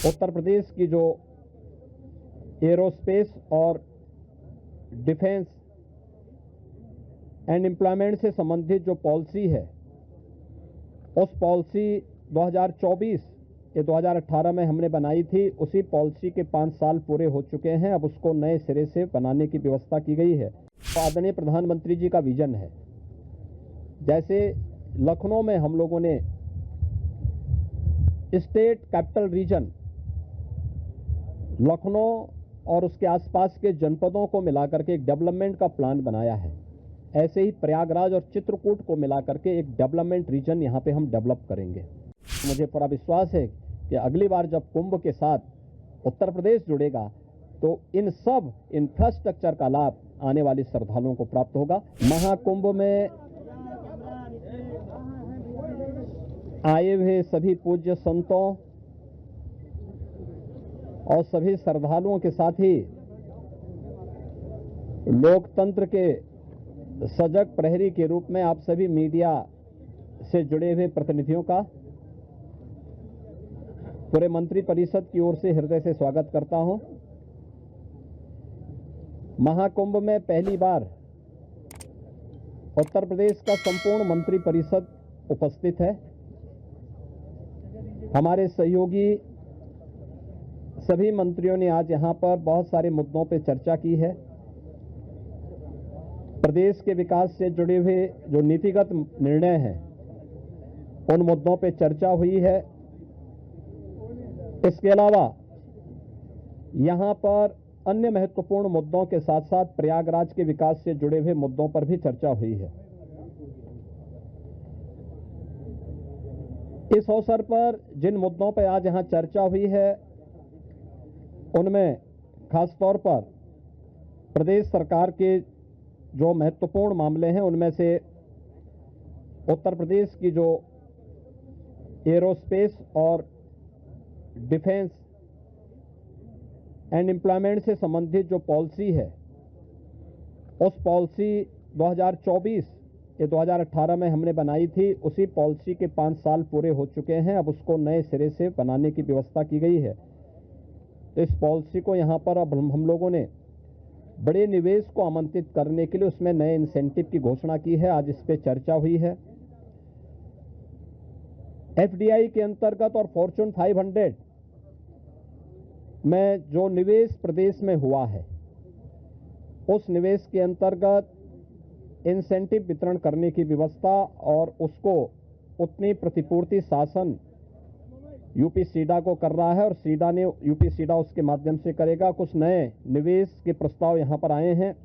उत्तर प्रदेश की जो एरोस्पेस और डिफेंस एंड एम्प्लॉयमेंट से संबंधित जो पॉलिसी है, उस पॉलिसी 2024 ये 2018 में हमने बनाई थी। उसी पॉलिसी के 5 साल पूरे हो चुके हैं। अब उसको नए सिरे से बनाने की व्यवस्था की गई है। तो आदरणीय प्रधानमंत्री जी का विजन है, जैसे लखनऊ में हम लोगों ने स्टेट कैपिटल रीजन लखनऊ और उसके आसपास के जनपदों को मिलाकर के एक डेवलपमेंट का प्लान बनाया है, ऐसे ही प्रयागराज और चित्रकूट को मिलाकर के एक डेवलपमेंट रीजन यहां पे हम डेवलप करेंगे। मुझे पूरा विश्वास है कि अगली बार जब कुंभ के साथ उत्तर प्रदेश जुड़ेगा तो इन सब इंफ्रास्ट्रक्चर का लाभ आने वाले श्रद्धालुओं को प्राप्त होगा। महाकुंभ में आए हुए सभी पूज्य संतों और सभी श्रद्धालुओं के साथ ही लोकतंत्र के सजग प्रहरी के रूप में आप सभी मीडिया से जुड़े हुए प्रतिनिधियों का पूरे मंत्री परिषद की ओर से हृदय से स्वागत करता हूं। महाकुंभ में पहली बार उत्तर प्रदेश का संपूर्ण मंत्री परिषद उपस्थित है। हमारे सहयोगी सभी मंत्रियों ने आज यहां पर बहुत सारे मुद्दों पर चर्चा की है। प्रदेश के विकास से जुड़े हुए जो नीतिगत निर्णय हैं, उन मुद्दों पर चर्चा हुई है। इसके अलावा यहां पर अन्य महत्वपूर्ण मुद्दों के साथ साथ प्रयागराज के विकास से जुड़े हुए मुद्दों पर भी चर्चा हुई है। इस अवसर पर जिन मुद्दों पर आज यहां चर्चा हुई है, उनमें खासतौर पर प्रदेश सरकार के जो महत्वपूर्ण मामले हैं, उनमें से उत्तर प्रदेश की जो एरोस्पेस और डिफेंस एंड एम्प्लॉयमेंट से संबंधित जो पॉलिसी है, उस पॉलिसी 2024 ये 2018 में हमने बनाई थी। उसी पॉलिसी के 5 साल पूरे हो चुके हैं। अब उसको नए सिरे से बनाने की व्यवस्था की गई है। तो इस पॉलिसी को यहाँ पर अब हम लोगों ने बड़े निवेश को आमंत्रित करने के लिए उसमें नए इंसेंटिव की घोषणा की है। आज इस पर चर्चा हुई है। एफडीआई के अंतर्गत और फॉर्च्यून 500 में जो निवेश प्रदेश में हुआ है, उस निवेश के अंतर्गत इंसेंटिव वितरण करने की व्यवस्था और उसको उतनी प्रतिपूर्ति शासन यूपी सीडा को कर रहा है और सीडा ने यूपी सीडा उसके माध्यम से करेगा। कुछ नए निवेश के प्रस्ताव यहां पर आए हैं,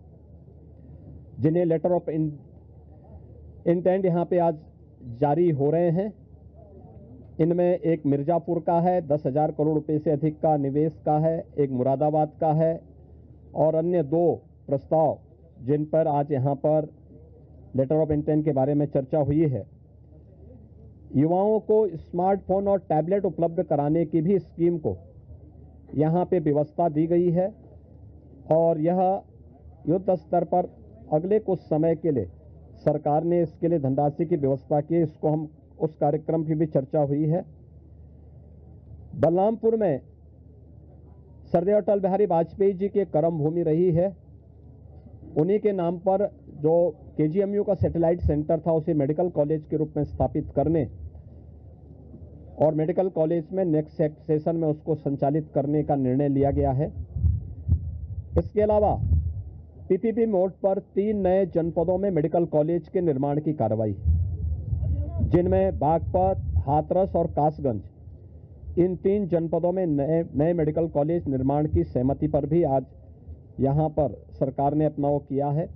जिन्हें लेटर ऑफ इंटेंट यहां पे आज जारी हो रहे हैं। इनमें एक मिर्जापुर का है, 10,000 करोड़ रुपए से अधिक का निवेश का है, एक मुरादाबाद का है और अन्य 2 प्रस्ताव जिन पर आज यहां पर लेटर ऑफ इंटेंट के बारे में चर्चा हुई है। युवाओं को स्मार्टफोन और टैबलेट उपलब्ध कराने की भी स्कीम को यहां पे व्यवस्था दी गई है और यह युद्ध स्तर पर अगले कुछ समय के लिए सरकार ने इसके लिए धनराशि की व्यवस्था की। इसको हम उस कार्यक्रम की भी चर्चा हुई है। बलरामपुर में सरदार अटल बिहारी वाजपेयी जी की कर्म भूमि रही है। उन्हीं के नाम पर जो केजीएमयू का सैटेलाइट सेंटर था, उसे मेडिकल कॉलेज के रूप में स्थापित करने और मेडिकल कॉलेज में नेक्स्ट सेशन में उसको संचालित करने का निर्णय लिया गया है। इसके अलावा पीपीपी मोड पर 3 नए जनपदों में मेडिकल कॉलेज के निर्माण की कार्रवाई, जिनमें बागपत, हाथरस और कासगंज, इन 3 जनपदों में नए मेडिकल कॉलेज निर्माण की सहमति पर भी आज यहां पर सरकार ने अपना वो किया है।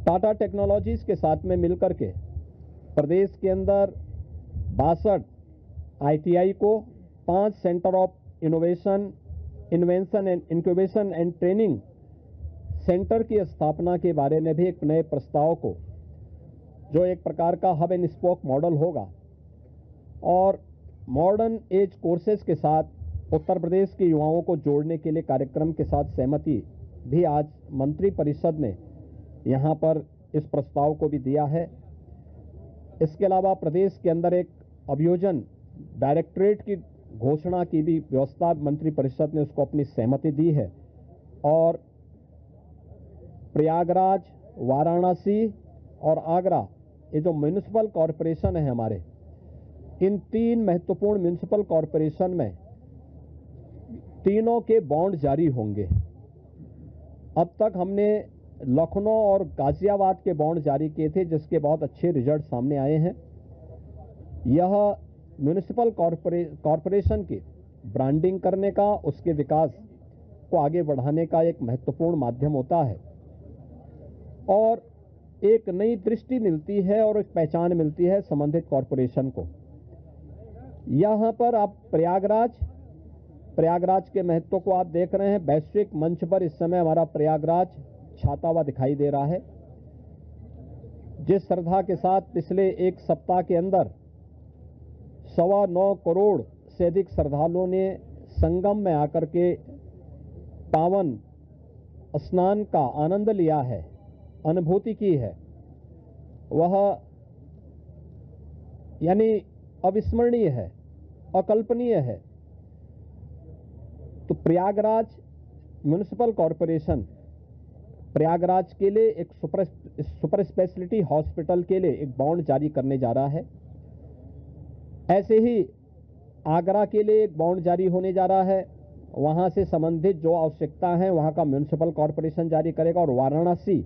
टाटा टेक्नोलॉजीज के साथ में मिलकर के प्रदेश के अंदर 62 आईटीआई को 5 centre of innovation, invention and incubation and training centre की स्थापना के बारे में भी एक नए प्रस्ताव को, जो एक प्रकार का हब एंड स्पोक मॉडल होगा और मॉडर्न एज कोर्सेज के साथ उत्तर प्रदेश के युवाओं को जोड़ने के लिए कार्यक्रम के साथ सहमति भी आज मंत्री परिषद ने यहां पर इस प्रस्ताव को भी दिया है। इसके अलावा प्रदेश के अंदर एक अभियोजन डायरेक्टरेट की घोषणा की भी व्यवस्था मंत्रिपरिषद ने उसको अपनी सहमति दी है और प्रयागराज, वाराणसी और आगरा, ये जो म्यूनिसिपल कॉरपोरेशन है हमारे, इन 3 महत्वपूर्ण म्यूनिसिपल कॉरपोरेशन में तीनों के बॉन्ड जारी होंगे। अब तक हमने लखनऊ और गाजियाबाद के बॉन्ड जारी किए थे, जिसके बहुत अच्छे रिजल्ट सामने आए हैं। यह म्यूनिसिपल कॉरपोरेशन की ब्रांडिंग करने का, उसके विकास को आगे बढ़ाने का एक महत्वपूर्ण माध्यम होता है और एक नई दृष्टि मिलती है और एक पहचान मिलती है संबंधित कॉरपोरेशन को। यहां पर आप प्रयागराज के महत्व को आप देख रहे हैं। वैश्विक मंच पर इस समय हमारा प्रयागराज छाता हुआ दिखाई दे रहा है। जिस श्रद्धा के साथ पिछले एक सप्ताह के अंदर 9.25 करोड़ से अधिक श्रद्धालुओं ने संगम में आकर के पावन स्नान का आनंद लिया है, अनुभूति की है, वह यानी अविस्मरणीय है, अकल्पनीय है। तो प्रयागराज म्युनिसिपल कॉरपोरेशन प्रयागराज के लिए एक सुपर स्पेशलिटी हॉस्पिटल के लिए एक बॉन्ड जारी करने जा रहा है। ऐसे ही आगरा के लिए एक बॉन्ड जारी होने जा रहा है। वहां से संबंधित जो आवश्यकता है वहां का म्युनिसिपल कॉरपोरेशन जारी करेगा। और वाराणसी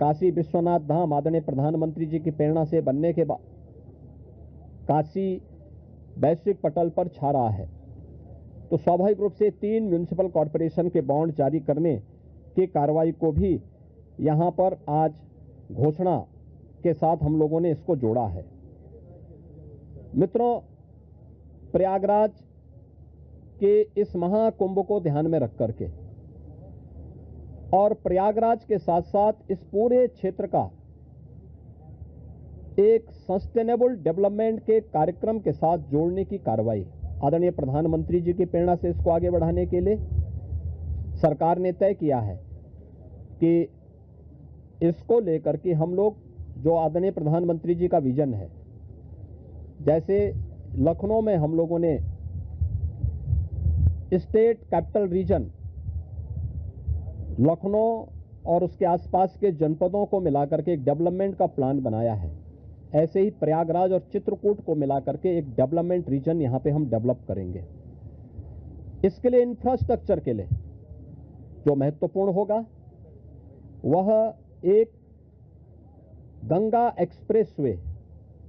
काशी विश्वनाथ धाम आदरणीय प्रधानमंत्री जी की प्रेरणा से बनने के बाद काशी वैश्विक पटल पर छा रहा है। तो स्वाभाविक रूप से 3 म्युनिसिपल कॉरपोरेशन के बॉन्ड जारी करने की कार्रवाई को भी यहां पर आज घोषणा के साथ हम लोगों ने इसको जोड़ा है। मित्रों, प्रयागराज के इस महाकुंभ को ध्यान में रख करके और प्रयागराज के साथ साथ इस पूरे क्षेत्र का एक सस्टेनेबल डेवलपमेंट के कार्यक्रम के साथ जोड़ने की कार्रवाई आदरणीय प्रधानमंत्री जी की प्रेरणा से इसको आगे बढ़ाने के लिए सरकार ने तय किया है कि इसको लेकर के हम लोग जो आदरणीय प्रधानमंत्री जी का विजन है, जैसे लखनऊ में हम लोगों ने स्टेट कैपिटल रीजन लखनऊ और उसके आसपास के जनपदों को मिलाकर के एक डेवलपमेंट का प्लान बनाया है, ऐसे ही प्रयागराज और चित्रकूट को मिलाकर के एक डेवलपमेंट रीजन यहां पे हम डेवलप करेंगे। इसके लिए इंफ्रास्ट्रक्चर के लिए जो महत्वपूर्ण होगा वह एक गंगा एक्सप्रेसवे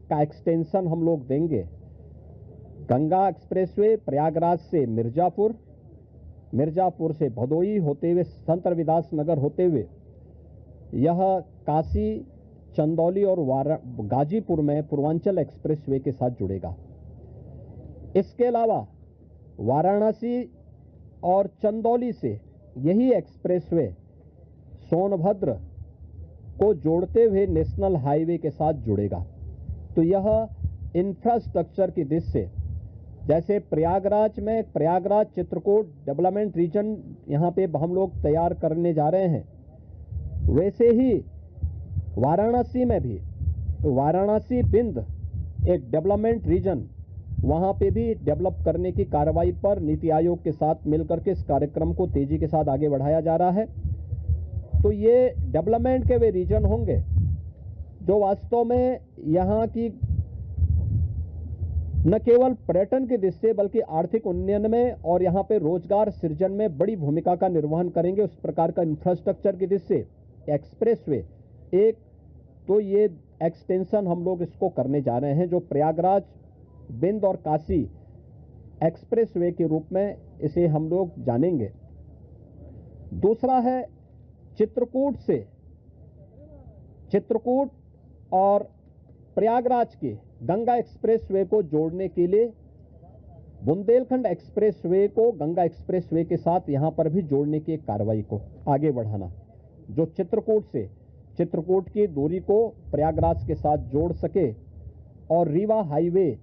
का एक्सटेंशन हम लोग देंगे। गंगा एक्सप्रेसवे प्रयागराज से मिर्जापुर से भदोई होते हुए संत रविदास नगर होते हुए यह काशी, चंदौली और गाजीपुर में पूर्वांचल एक्सप्रेसवे के साथ जुड़ेगा। इसके अलावा वाराणसी और चंदौली से यही एक्सप्रेसवे सोनभद्र को जोड़ते हुए नेशनल हाईवे के साथ जुड़ेगा। तो यह इंफ्रास्ट्रक्चर की दृष्टि से जैसे प्रयागराज में प्रयागराज चित्रकूट डेवलपमेंट रीजन यहां पे हम लोग तैयार करने जा रहे हैं, वैसे ही वाराणसी में भी वाराणसी बिंद एक डेवलपमेंट रीजन वहां पे भी डेवलप करने की कार्रवाई पर नीति आयोग के साथ मिलकर के इस कार्यक्रम को तेजी के साथ आगे बढ़ाया जा रहा है। तो ये डेवलपमेंट के वे रीजन होंगे जो वास्तव में यहां की न केवल पर्यटन की दृष्टि से बल्कि आर्थिक उन्नयन में और यहां पे रोजगार सृजन में बड़ी भूमिका का निर्वहन करेंगे। उस प्रकार का इंफ्रास्ट्रक्चर की दृष्टि से एक्सप्रेसवे एक तो ये एक्सटेंशन हम लोग इसको करने जा रहे हैं जो प्रयागराज, बिंद और काशी एक्सप्रेसवे के रूप में इसे हम लोग जानेंगे। दूसरा है चित्रकूट और प्रयागराज के गंगा एक्सप्रेसवे को जोड़ने के लिए बुंदेलखंड एक्सप्रेसवे को गंगा एक्सप्रेसवे के साथ यहां पर भी जोड़ने की एक कार्रवाई को आगे बढ़ाना, जो चित्रकूट की दूरी को प्रयागराज के साथ जोड़ सके और रीवा हाईवे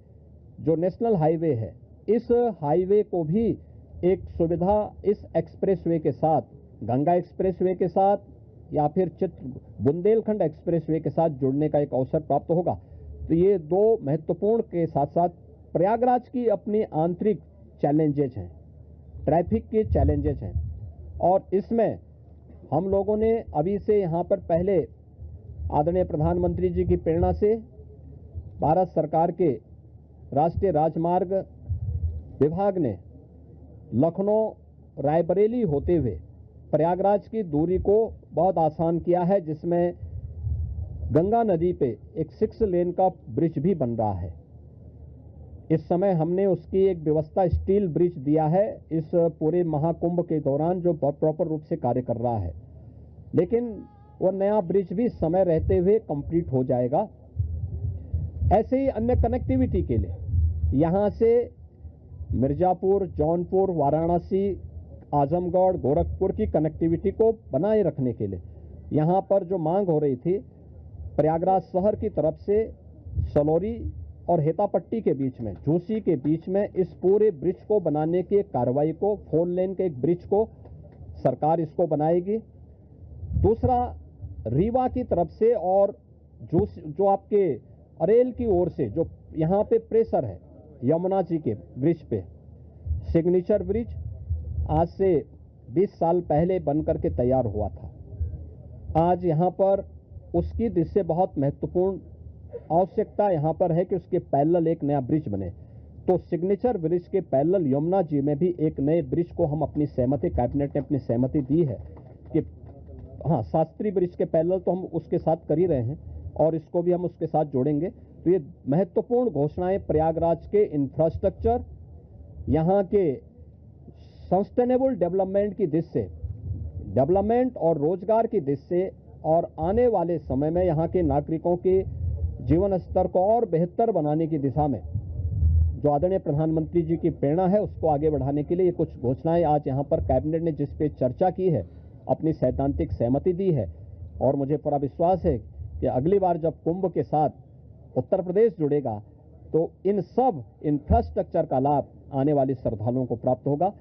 जो नेशनल हाईवे है, इस हाईवे को भी एक सुविधा इस एक्सप्रेसवे के साथ, गंगा एक्सप्रेसवे के साथ या फिर बुंदेलखंड एक्सप्रेसवे के साथ जुड़ने का एक अवसर प्राप्त होगा। तो ये 2 महत्वपूर्ण के साथ साथ प्रयागराज की अपनी आंतरिक चैलेंजेज हैं, ट्रैफिक के चैलेंजेज हैं, और इसमें हम लोगों ने अभी से यहाँ पर पहले आदरणीय प्रधानमंत्री जी की प्रेरणा से भारत सरकार के राष्ट्रीय राजमार्ग विभाग ने लखनऊ रायबरेली होते हुए प्रयागराज की दूरी को बहुत आसान किया है, जिसमें गंगा नदी पे एक 6 लेन का ब्रिज भी बन रहा है। इस समय हमने उसकी एक व्यवस्था स्टील ब्रिज दिया है इस पूरे महाकुंभ के दौरान, जो प्रॉपर रूप से कार्य कर रहा है, लेकिन वो नया ब्रिज भी समय रहते हुए कंप्लीट हो जाएगा। ऐसे ही अन्य कनेक्टिविटी के लिए यहाँ से मिर्जापुर, जौनपुर, वाराणसी, आजमगढ़, गोरखपुर की कनेक्टिविटी को बनाए रखने के लिए यहाँ पर जो मांग हो रही थी, प्रयागराज शहर की तरफ से सलौरी और हेतापट्टी के बीच में, झूसी के बीच में इस पूरे ब्रिज को बनाने की एक कार्रवाई को, 4 लेन के एक ब्रिज को सरकार इसको बनाएगी। दूसरा, रीवा की तरफ से और जो आपके अरेल की ओर से जो यहाँ पे प्रेशर है यमुना जी के ब्रिज पे, सिग्नेचर ब्रिज आज से 20 साल पहले बनकर के तैयार हुआ था। आज यहाँ पर उसकी दृष्टि से बहुत महत्वपूर्ण आवश्यकता यहाँ पर है कि उसके पैरेलल एक नया ब्रिज बने। तो सिग्नेचर ब्रिज के पैरेलल यमुना जी में भी एक नए ब्रिज को हम अपनी सहमति, कैबिनेट ने अपनी सहमति दी है कि हाँ, शास्त्री ब्रिज के पैरेलल तो हम उसके साथ कर ही रहे हैं और इसको भी हम उसके साथ जोड़ेंगे। तो ये महत्वपूर्ण घोषणाएं प्रयागराज के इंफ्रास्ट्रक्चर, यहाँ के सस्टेनेबल डेवलपमेंट की दृष्टि से, डेवलपमेंट और रोजगार की दृष्टि से, और आने वाले समय में यहाँ के नागरिकों के जीवन स्तर को और बेहतर बनाने की दिशा में जो आदरणीय प्रधानमंत्री जी की प्रेरणा है, उसको आगे बढ़ाने के लिए ये कुछ घोषणाएं आज यहाँ पर कैबिनेट ने जिस पे चर्चा की है, अपनी सैद्धांतिक सहमति दी है। और मुझे पूरा विश्वास है कि अगली बार जब कुंभ के साथ उत्तर प्रदेश जुड़ेगा तो इन सब इंफ्रास्ट्रक्चर का लाभ आने वाले श्रद्धालुओं को प्राप्त होगा।